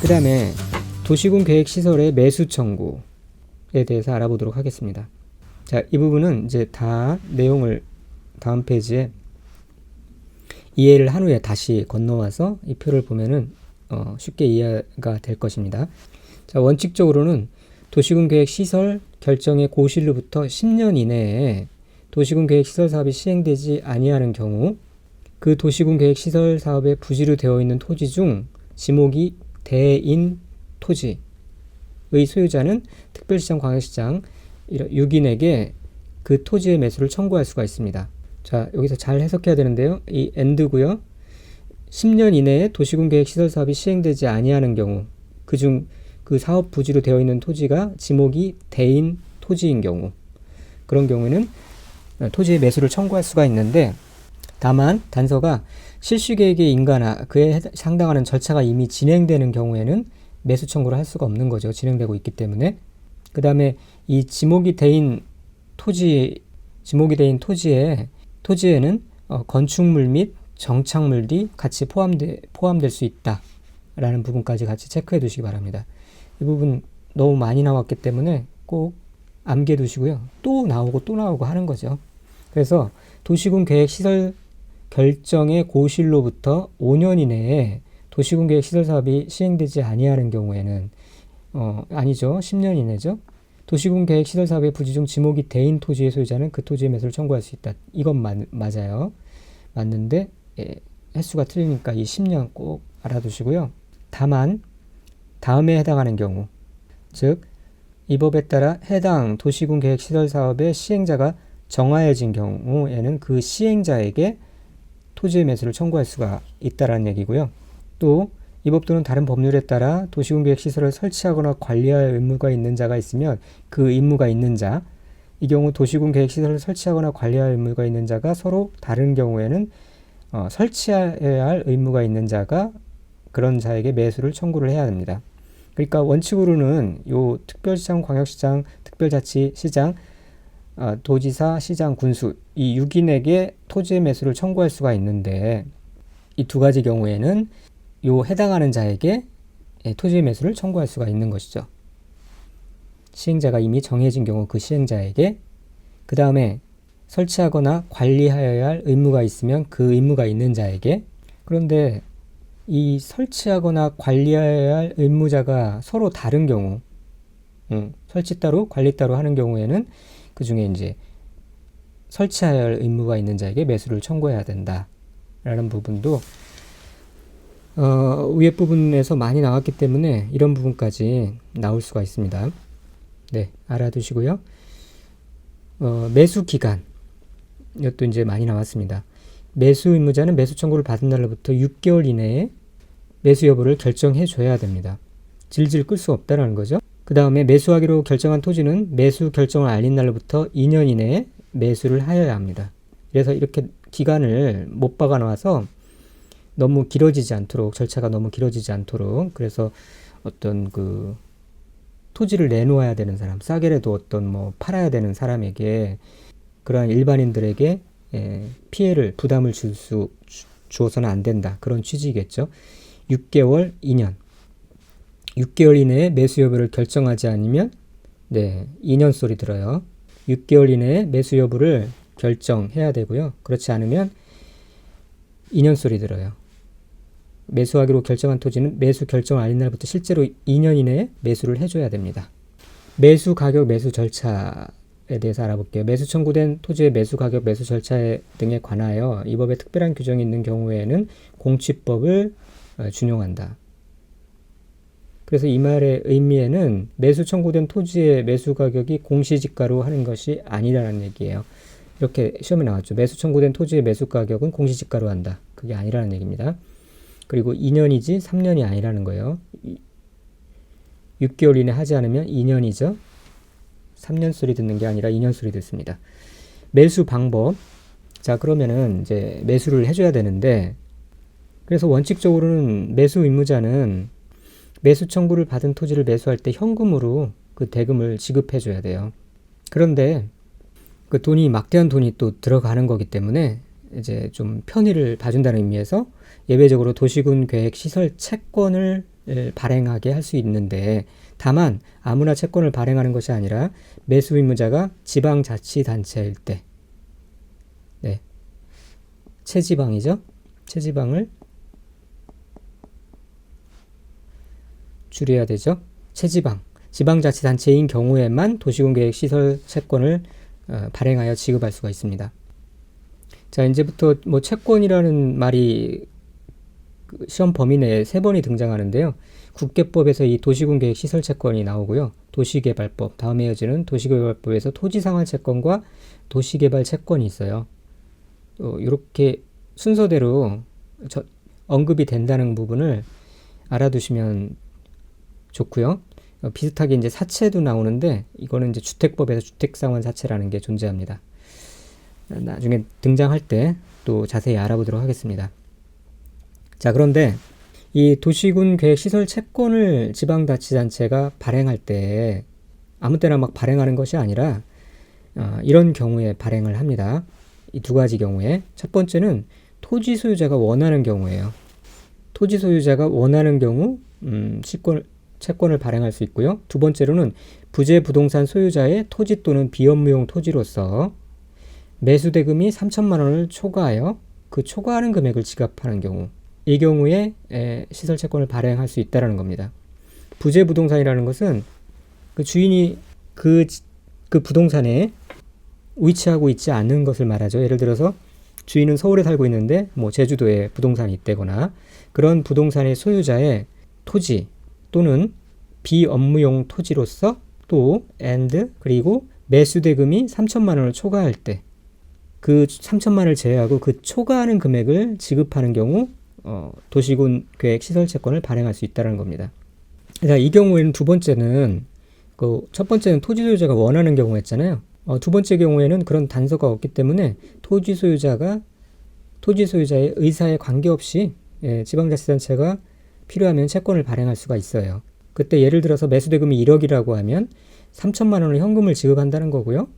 그 다음에 도시군 계획 시설의 매수 청구에 대해서 알아보도록 하겠습니다. 자, 이 부분은 이제 다 내용을 다음 페이지에 이해를 한 후에 다시 건너와서 이 표를 보면은 쉽게 이해가 될 것입니다. 자, 원칙적으로는 도시군 계획 시설 결정의 고실로부터 10년 이내에 도시군 계획 시설 사업이 시행되지 아니하는 경우 그 도시군 계획 시설 사업에 부지로 되어 있는 토지 중 지목이 대인 토지의 소유자는 특별시장, 광역시장 6인에게 그 토지의 매수를 청구할 수가 있습니다. 자, 여기서 잘 해석해야 되는데요. 이 AND고요. 10년 이내에 도시군 계획 시설 사업이 시행되지 아니하는 경우 그중 그 사업 부지로 되어 있는 토지가 지목이 대인 토지인 경우 그런 경우에는 토지의 매수를 청구할 수가 있는데 다만 단서가 실시계획의 인가나 그에 상당하는 절차가 이미 진행되는 경우에는 매수 청구를 할 수가 없는 거죠. 진행되고 있기 때문에. 그 다음에 이 지목이 대인 토지에는 건축물 및 정착물이 같이 포함될 수 있다 라는 부분까지 같이 체크해 두시기 바랍니다. 이 부분 너무 많이 나왔기 때문에 꼭 암기해 두시고요. 또 나오고 하는 거죠. 그래서 도시군 계획 시설 결정의 고실로부터 5년 이내에 도시군 계획 시설 사업이 시행되지 아니하는 경우에는 아니죠. 10년 이내죠. 도시군 계획 시설 사업의 부지 중 지목이 대인 토지의 소유자는 그 토지의 매수를 청구할 수 있다. 이건 맞아요. 맞는데 횟수가 틀리니까 이 10년 꼭 알아두시고요. 다만 다음에 해당하는 경우, 즉 이 법에 따라 해당 도시군 계획 시설 사업의 시행자가 정하여진 경우에는 그 시행자에게 토지의 매수를 청구할 수가 있다라는 얘기고요. 또 이 법 또는 다른 법률에 따라 도시군 계획 시설을 설치하거나 관리할 의무가 있는 자가 있으면 그 의무가 있는 자, 이 경우 도시군 계획 시설을 설치하거나 관리할 의무가 있는 자가 서로 다른 경우에는 설치해야 할 의무가 있는 자가 그런 자에게 매수를 청구를 해야 됩니다. 그러니까 원칙으로는 요 특별시장, 광역시장, 특별자치시장, 도지사, 시장, 군수 이 6인에게 토지의 매수를 청구할 수가 있는데 이 두 가지 경우에는 요 해당하는 자에게 토지의 매수를 청구할 수가 있는 것이죠. 시행자가 이미 정해진 경우 그 시행자에게, 그 다음에 설치하거나 관리하여야 할 의무가 있으면 그 의무가 있는 자에게. 그런데 이 설치하거나 관리하여야 할 의무자가 서로 다른 경우, 설치 따로 관리 따로 하는 경우에는 그 중에 이제 설치해야 할 의무가 있는 자에게 매수를 청구해야 된다라는 부분도 위에 부분에서 많이 나왔기 때문에 이런 부분까지 나올 수가 있습니다. 네, 알아두시고요. 매수 기간, 이것도 이제 많이 나왔습니다. 매수 의무자는 매수 청구를 받은 날로부터 6개월 이내에 매수 여부를 결정해 줘야 됩니다. 질질 끌 수 없다라는 거죠. 그 다음에 매수하기로 결정한 토지는 매수 결정을 알린 날로부터 2년 이내에 매수를 하여야 합니다. 그래서 이렇게 기간을 못 박아 놔서 너무 길어지지 않도록, 절차가 너무 길어지지 않도록, 그래서 어떤 그 토지를 내놓아야 되는 사람, 싸게라도 어떤 뭐 팔아야 되는 사람에게, 그러한 일반인들에게 피해를, 부담을 주어서는 안 된다. 그런 취지겠죠. 6개월, 2년. 6개월 이내에 매수 여부를 결정하지 않으면 2년 소리 들어요. 6개월 이내에 매수 여부를 결정해야 되고요. 그렇지 않으면 2년 소리 들어요. 매수하기로 결정한 토지는 매수 결정을 알린 날부터 실제로 2년 이내에 매수를 해줘야 됩니다. 매수 가격, 매수 절차에 대해서 알아볼게요. 매수 청구된 토지의 매수 가격, 매수 절차 등에 관하여 이 법에 특별한 규정이 있는 경우에는 공취법을 준용한다. 그래서 이 말의 의미에는 매수 청구된 토지의 매수 가격이 공시지가로 하는 것이 아니라는 얘기예요. 이렇게 시험에 나왔죠. 매수 청구된 토지의 매수 가격은 공시지가로 한다. 그게 아니라는 얘기입니다. 그리고 2년이지 3년이 아니라는 거예요. 6개월 이내 하지 않으면 2년이죠. 3년 소리 듣는 게 아니라 2년 소리 듣습니다. 매수 방법. 자, 그러면은 이제 매수를 해줘야 되는데, 그래서 원칙적으로는 매수 의무자는 매수 청구를 받은 토지를 매수할 때 현금으로 그 대금을 지급해줘야 돼요. 그런데 그 돈이 막대한 돈이 또 들어가는 거기 때문에 이제 좀 편의를 봐준다는 의미에서 예외적으로 도시군 계획 시설 채권을 발행하게 할 수 있는데, 다만 아무나 채권을 발행하는 것이 아니라 매수 의무자가 지방자치단체일 때, 네, 체지방이죠. 체지방을 줄여야 되죠. 체지방, 지방자치단체인 경우에만 도시군계획시설 채권을 발행하여 지급할 수가 있습니다. 자, 이제부터 뭐 채권이라는 말이 시험 범위 내에 3번이 등장하는데요. 국계법에서 이 도시군계획시설채권이 나오고요. 도시개발법, 다음에 이어지는 도시개발법에서 토지상환채권과 도시개발채권이 있어요. 이렇게 순서대로 언급이 된다는 부분을 알아두시면 좋고요. 비슷하게 이제 사채도 나오는데, 이거는 이제 주택법에서 주택상환사채라는 게 존재합니다. 나중에 등장할 때 또 자세히 알아보도록 하겠습니다. 자, 그런데 이 도시군 계획 시설 채권을 지방자치단체가 발행할 때 아무 때나 막 발행하는 것이 아니라 이런 경우에 발행을 합니다. 이 2가지 경우에. 첫 번째는 토지 소유자가 원하는 경우예요. 토지 소유자가 원하는 경우 채권을 발행할 수 있고요. 2번째로는 부재 부동산 소유자의 토지 또는 비업무용 토지로서 매수대금이 3천만 원을 초과하여 그 초과하는 금액을 지급하는 경우, 이 경우에 시설채권을 발행할 수 있다는 겁니다. 부재 부동산이라는 것은 그 주인이 그 부동산에 위치하고 있지 않는 것을 말하죠. 예를 들어서 주인은 서울에 살고 있는데 뭐 제주도에 부동산이 있다거나, 그런 부동산의 소유자의 토지 또는 비업무용 토지로서 또 그리고 매수대금이 3천만 원을 초과할 때 그 3천만 원을 제외하고 그 초과하는 금액을 지급하는 경우 도시군 계획 시설 채권을 발행할 수 있다는 겁니다. 자, 이 경우에는 첫 번째는 토지 소유자가 원하는 경우였잖아요. 2번째 경우에는 그런 단서가 없기 때문에 토지 소유자의 의사에 관계없이 지방자치단체가 필요하면 채권을 발행할 수가 있어요. 그때 예를 들어서 매수대금이 1억이라고 하면 3천만 원을 현금을 지급한다는 거고요.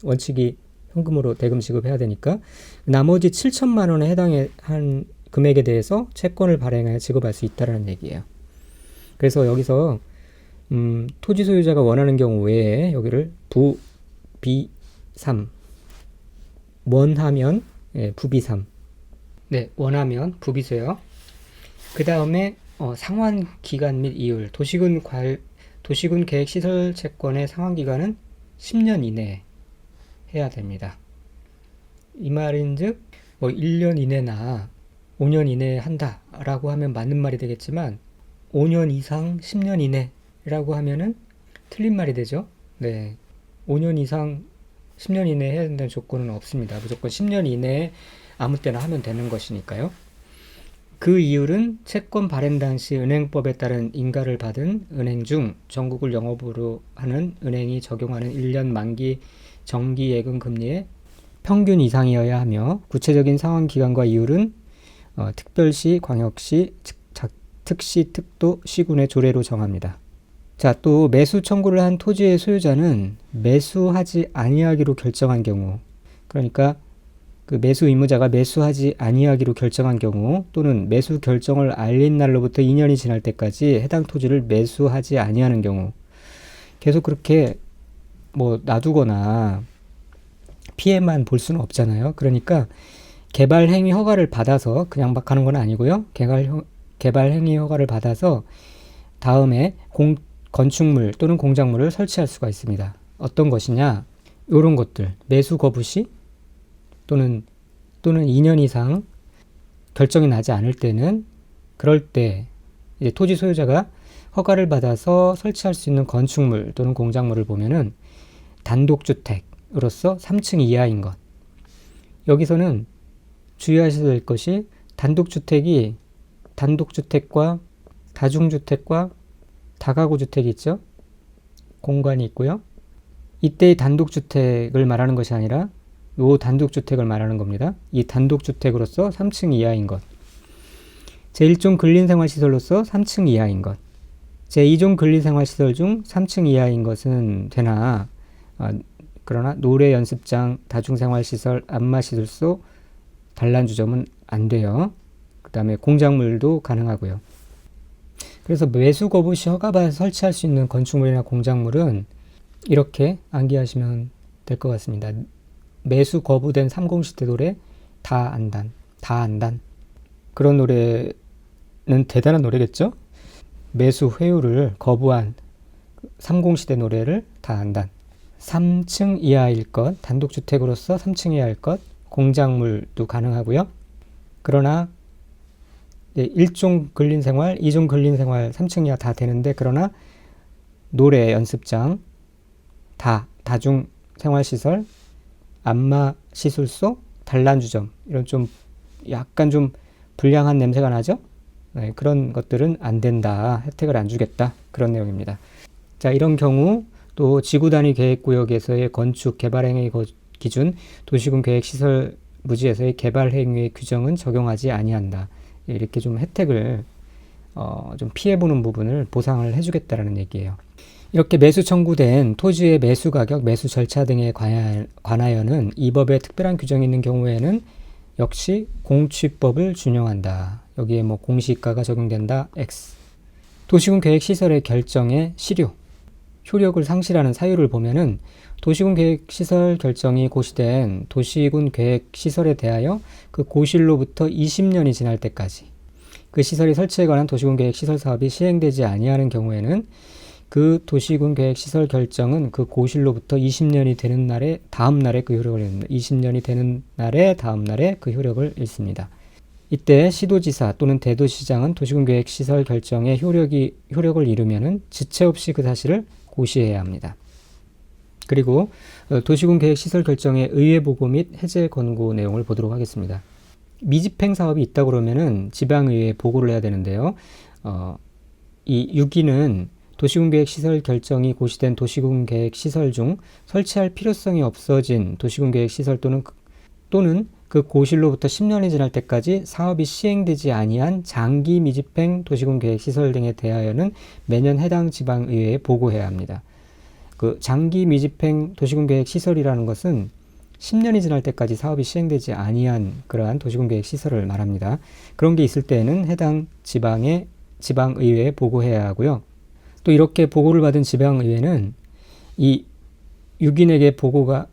원칙이 현금으로 대금 지급해야 되니까 나머지 7천만 원에 해당한 금액에 대해서 채권을 발행하여 지급할 수 있다는 얘기예요. 그래서 여기서 토지 소유자가 원하는 경우 외에 여기를 부비3, 원하면 부비3, 네, 원하면 부비세요. 그 다음에 상환 기간 및 이율, 도시군 계획 시설 채권의 상환 기간은 10년 이내에 해야 됩니다. 이 말인즉 1년 이내나 5년 이내에 한다라고 하면 맞는 말이 되겠지만 5년 이상 10년 이내라고 하면은 틀린 말이 되죠. 네, 5년 이상 10년 이내에 해야 된다는 조건은 없습니다. 무조건 10년 이내에 아무 때나 하면 되는 것이니까요. 그 이율은 채권 발행 당시 은행법에 따른 인가를 받은 은행 중 전국을 영업으로 하는 은행이 적용하는 1년 만기 정기 예금 금리의 평균 이상이어야 하며, 구체적인 상환 기간과 이율은 특별시, 광역시, 특시, 특도, 시군의 조례로 정합니다. 자, 또 매수 청구를 한 토지의 소유자는 매수하지 아니하기로 결정한 경우, 그러니까 그 매수 의무자가 매수하지 아니하기로 결정한 경우, 또는 매수 결정을 알린 날로부터 2년이 지날 때까지 해당 토지를 매수하지 아니하는 경우, 계속 그렇게 놔두거나 피해만 볼 수는 없잖아요. 그러니까 개발 행위 허가를 받아서 그냥 막 하는 건 아니고요. 개발 행위 허가를 받아서 다음에 건축물 또는 공작물을 설치할 수가 있습니다. 어떤 것이냐? 이런 것들. 매수 거부 시 또는 2년 이상 결정이 나지 않을 때는, 그럴 때 이제 토지 소유자가 허가를 받아서 설치할 수 있는 건축물 또는 공작물을 보면은 단독주택으로서 3층 이하인 것. 여기서는 주의하셔야 될 것이 단독주택과 다중주택과 다가구 주택이 있죠. 공간이 있고요. 이때의 단독주택을 말하는 것이 아니라 요 단독주택을 말하는 겁니다. 이 단독주택으로서 3층 이하인 것. 제1종 근린생활시설로서 3층 이하인 것. 제2종 근린생활시설 중 3층 이하인 것은 되나, 그러나 노래 연습장, 다중생활시설, 안마시설소, 단란주점은 안 돼요. 그 다음에 공작물도 가능하고요. 그래서 매수 거부 시 허가받아 설치할 수 있는 건축물이나 공작물은 이렇게 암기하시면 될 것 같습니다. 매수 거부된 3공시대 노래 다 안단, 다 안단. 그런 노래는 대단한 노래겠죠? 매수 회유를 거부한 3공시대 노래를 다 안단. 3층 이하일 것, 단독주택으로서 3층 이하일 것, 공작물도 가능하고요. 그러나 1종 근린생활, 2종 근린생활 3층 이하 다 되는데, 그러나 노래 연습장, 다중 생활시설, 안마 시술소, 단란주점, 이런 좀 약간 좀 불량한 냄새가 나죠? 네, 그런 것들은 안 된다. 혜택을 안 주겠다. 그런 내용입니다. 자, 이런 경우 또 지구단위 계획구역에서의 건축 개발행위 기준, 도시군 계획시설 부지에서의 개발행위 규정은 적용하지 아니한다. 이렇게 좀 혜택을 좀 피해보는 부분을 보상을 해주겠다라는 얘기예요. 이렇게 매수 청구된 토지의 매수 가격, 매수 절차 등에 관하여는 이 법에 특별한 규정이 있는 경우에는 역시 공취법을 준용한다. 여기에 뭐 공시가가 적용된다. X. 도시군 계획 시설의 결정의 실효, 효력을 상실하는 사유를 보면은 도시군 계획 시설 결정이 고시된 도시군 계획 시설에 대하여 그 고실로부터 20년이 지날 때까지 그 시설이 설치에 관한 도시군 계획 시설 사업이 시행되지 아니하는 경우에는 그 도시군 계획 시설 결정은 그 고실로부터 20년이 되는 날에 다음 날에 그 효력을 잃습니다. 20년이 되는 날에 다음 날에 그 효력을 잃습니다. 이때 시도지사 또는 대도시장은 도시군 계획 시설 결정의 효력을 잃으면은 지체 없이 그 사실을 고시해야 합니다. 그리고 도시군 계획 시설 결정의 의회 보고 및 해제 권고 내용을 보도록 하겠습니다. 미집행 사업이 있다 그러면은 지방의회에 보고를 해야 되는데요. 이 6위는 도시군 계획 시설 결정이 고시된 도시군 계획 시설 중 설치할 필요성이 없어진 도시군 계획 시설 또는 그 고실로부터 10년이 지날 때까지 사업이 시행되지 아니한 장기 미집행 도시군 계획 시설 등에 대하여는 매년 해당 지방의회에 보고해야 합니다. 그 장기 미집행 도시군 계획 시설이라는 것은 10년이 지날 때까지 사업이 시행되지 아니한 그러한 도시군 계획 시설을 말합니다. 그런 게 있을 때에는 해당 지방의회에 보고해야 하고요. 또 이렇게 보고를 받은 지방의회는 이 6인에게 보고가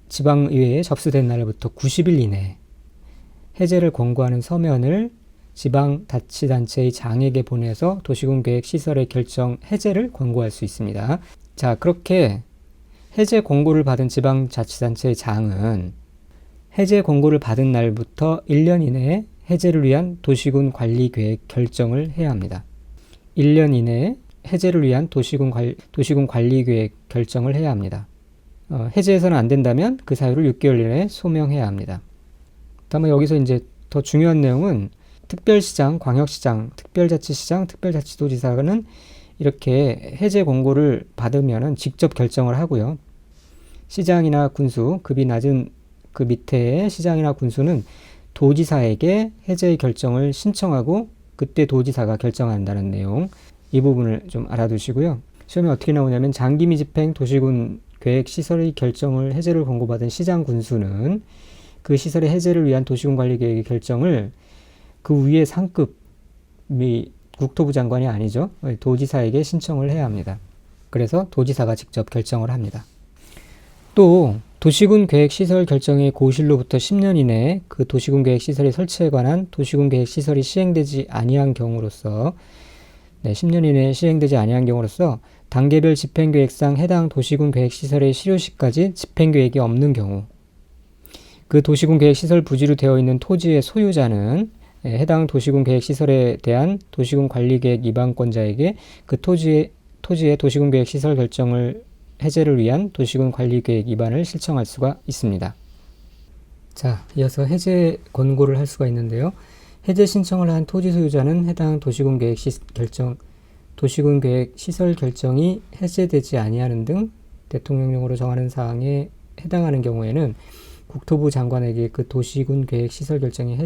지방의회에 접수된 날부터 90일 이내에 해제를 권고하는 서면을 지방자치단체의 장에게 보내서 도시군 계획 시설의 결정 해제를 권고할 수 있습니다. 자, 그렇게 해제 권고를 받은 지방자치단체의 장은 해제 권고를 받은 날부터 1년 이내에 해제를 위한 도시군 관리 계획 결정을 해야 합니다. 1년 이내에 해제를 위한 도시군 관리 계획 결정을 해야 합니다. 해제해서는 안 된다면 그 사유를 6개월 이내에 소명해야 합니다. 다음에 여기서 이제 더 중요한 내용은 특별시장, 광역시장, 특별자치시장, 특별자치도지사는 이렇게 해제 권고를 받으면은 직접 결정을 하고요. 시장이나 군수, 급이 낮은 그 밑에 시장이나 군수는 도지사에게 해제의 결정을 신청하고 그때 도지사가 결정한다는 내용, 이 부분을 좀 알아두시고요. 시험에 어떻게 나오냐면 장기 미집행 도시군 계획 시설의 결정을 해제를 권고받은 시장 군수는 그 시설의 해제를 위한 도시군 관리 계획의 결정을 그 위에 상급이 국토부 장관이 아니죠. 도지사에게 신청을 해야 합니다. 그래서 도지사가 직접 결정을 합니다. 또 도시군 계획 시설 결정의 고실로부터 10년 이내에 그 도시군 계획 시설의 설치에 관한 도시군 계획 시설이 시행되지 아니한 경우로서 10년 이내에 시행되지 아니한 경우로서 단계별 집행계획상 해당 도시군 계획시설의 실효시까지 집행계획이 없는 경우 그 도시군 계획시설 부지로 되어 있는 토지의 소유자는 해당 도시군 계획시설에 대한 도시군 관리계획 위반권자에게 그 토지의 도시군 계획시설 결정을 해제를 위한 도시군 관리계획 위반을 신청할 수가 있습니다. 자, 이어서 해제 권고를 할 수가 있는데요. 해제 신청을 한 토지 소유자는 해당 도시군 계획 시설 결정이 해제되지 아니하는 등 대통령령으로 정하는 사항에 해당하는 경우에는 국토부 장관에게 그 도시군 계획 시설 결정의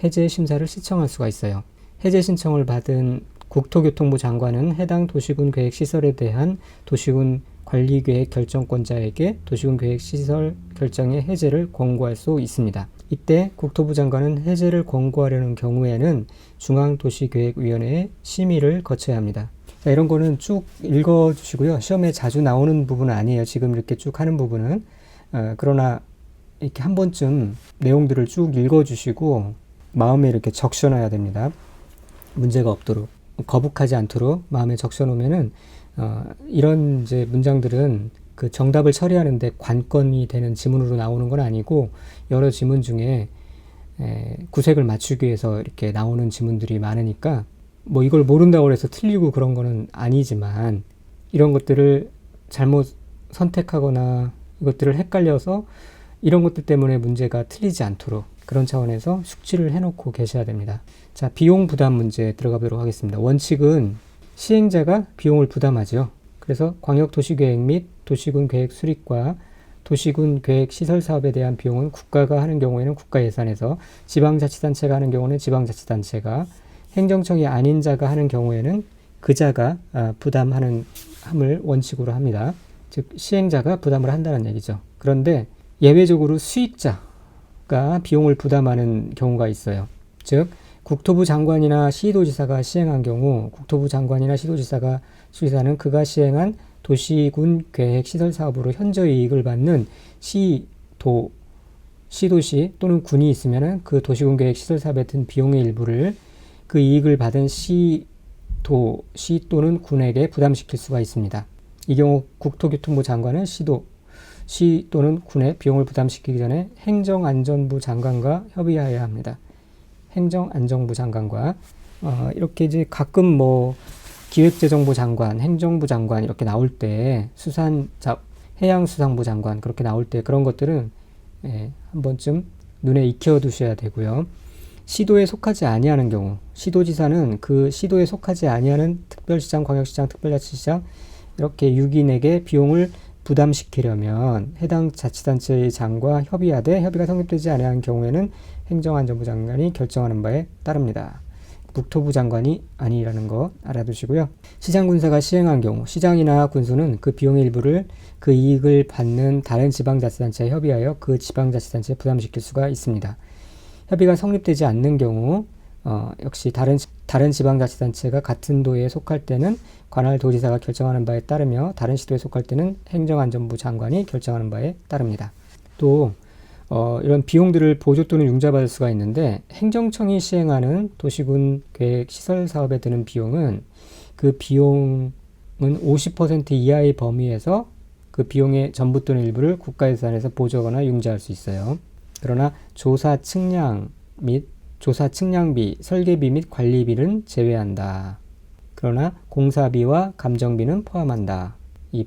해제 심사를 신청할 수가 있어요. 해제 신청을 받은 국토교통부 장관은 해당 도시군 계획 시설에 대한 도시군 관리 계획 결정권자에게 도시군 계획 시설 결정의 해제를 권고할 수 있습니다. 이때 국토부 장관은 해제를 권고하려는 경우에는 중앙도시계획위원회의 심의를 거쳐야 합니다. 자, 이런 거는 쭉 읽어주시고요. 시험에 자주 나오는 부분은 아니에요. 지금 이렇게 쭉 하는 부분은. 그러나 이렇게 한 번쯤 내용들을 쭉 읽어주시고 마음에 이렇게 적셔놔야 됩니다. 문제가 없도록. 거북하지 않도록 마음에 적셔놓으면은 이런 이제 문장들은 그 정답을 처리하는데 관건이 되는 지문으로 나오는 건 아니고 여러 지문 중에 구색을 맞추기 위해서 이렇게 나오는 지문들이 많으니까 뭐 이걸 모른다고 해서 틀리고 그런 거는 아니지만 이런 것들을 잘못 선택하거나 이것들을 헷갈려서 이런 것들 때문에 문제가 틀리지 않도록 그런 차원에서 숙지를 해놓고 계셔야 됩니다. 자, 비용 부담 문제 들어가 보도록 하겠습니다. 원칙은 시행자가 비용을 부담하죠. 그래서 광역도시계획 및 도시군 계획 수립과 도시군 계획 시설 사업에 대한 비용은 국가가 하는 경우에는 국가 예산에서, 지방자치단체가 하는 경우는 지방자치단체가, 행정청이 아닌 자가 하는 경우에는 그 자가 부담하는 함을 원칙으로 합니다. 즉 시행자가 부담을 한다는 얘기죠. 그런데 예외적으로 수익자가 비용을 부담하는 경우가 있어요. 즉 국토부 장관이나 시도지사가 시행한 경우 국토부 장관이나 시도지사는 그가 시행한 도시군 계획 시설 사업으로 현저 이익을 받는 시도시 또는 군이 있으면 그 도시군 계획 시설 사업에 든 비용의 일부를 그 이익을 받은 시 또는 군에게 부담시킬 수가 있습니다. 이 경우 국토교통부 장관은 시 또는 군에 비용을 부담시키기 전에 행정안전부 장관과 협의해야 합니다. 행정안전부 장관과 이렇게 이제 가끔 뭐 기획재정부 장관, 행정부 장관 이렇게 나올 때 해양수산부 장관 그렇게 나올 때 그런 것들은 한 번쯤 눈에 익혀두셔야 되고요. 시도에 속하지 아니하는 경우, 시도지사는 그 시도에 속하지 아니하는 특별시장, 광역시장, 특별자치시장 이렇게 6인에게 비용을 부담시키려면 해당 자치단체의 장과 협의하되 협의가 성립되지 아니한 경우에는 행정안전부 장관이 결정하는 바에 따릅니다. 국토부 장관이 아니라는 거 알아두시고요. 시장군사가 시행한 경우 시장이나 군수는 그 비용의 일부를 그 이익을 받는 다른 지방자치단체에 협의하여 그 지방자치단체에 부담시킬 수가 있습니다. 협의가 성립되지 않는 경우 역시 다른 지방자치단체가 같은 도에 속할 때는 관할 도지사가 결정하는 바에 따르며 다른 시도에 속할 때는 행정안전부 장관이 결정하는 바에 따릅니다. 또 이런 비용들을 보조 또는 융자받을 수가 있는데 행정청이 시행하는 도시군 계획 시설 사업에 드는 비용은 그 비용은 50% 이하의 범위에서 그 비용의 전부 또는 일부를 국가 예산에서 보조하거나 융자할 수 있어요. 그러나 조사 측량비, 설계비 및 관리비는 제외한다. 그러나 공사비와 감정비는 포함한다. 이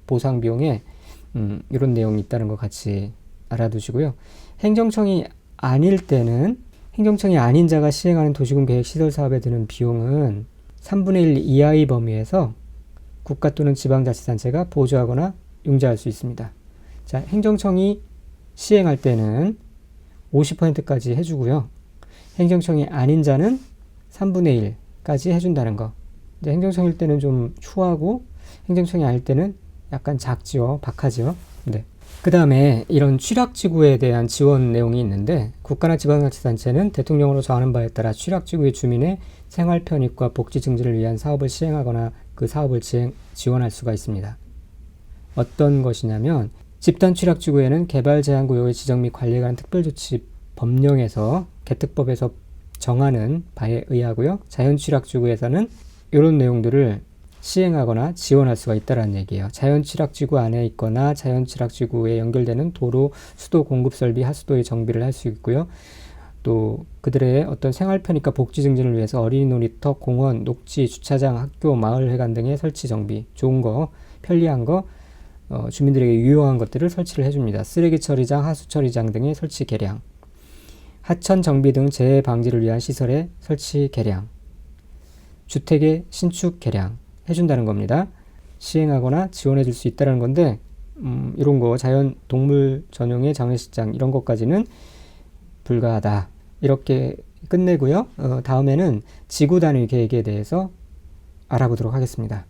보상비용에 이런 내용이 있다는 것 같이 알아두시고요. 행정청이 아닌 자가 시행하는 도시군 계획 시설 사업에 드는 비용은 3분의 1 이하의 범위에서 국가 또는 지방자치단체가 보조하거나 융자할 수 있습니다. 자, 행정청이 시행할 때는 50%까지 해주고요. 행정청이 아닌 자는 3분의 1까지 해준다는 거. 이제 행정청일 때는 좀 추하고 행정청이 아닐 때는 약간 작지요. 박하죠. 네. 그 다음에 이런 취락지구에 대한 지원 내용이 있는데 국가나 지방자치단체는 대통령으로 정하는 바에 따라 취락지구의 주민의 생활 편익과 복지 증진을 위한 사업을 시행하거나 그 사업을 지원할 수가 있습니다. 어떤 것이냐면 집단 취락지구에는 개발 제한구역의 지정 및 관리에 관한 특별조치 법령에서 개특법에서 정하는 바에 의하고요. 자연 취락지구에서는 이런 내용들을 시행하거나 지원할 수가 있다는 얘기예요. 자연 취락지구 안에 있거나 자연 취락지구에 연결되는 도로, 수도 공급 설비, 하수도의 정비를 할 수 있고요. 또 그들의 어떤 생활 편익과 복지 증진을 위해서 어린이 놀이터, 공원, 녹지, 주차장, 학교, 마을회관 등의 설치 정비, 좋은 거, 편리한 거, 주민들에게 유용한 것들을 설치를 해줍니다. 쓰레기 처리장, 하수 처리장 등의 설치 개량, 하천 정비 등 재해 방지를 위한 시설의 설치 개량, 주택의 신축 개량 해준다는 겁니다. 시행하거나 지원해 줄 수 있다는 건데 이런 거 자연 동물 전용의 장례식장 이런 것까지는 불가하다. 이렇게 끝내고요. 다음에는 지구 단위 계획에 대해서 알아보도록 하겠습니다.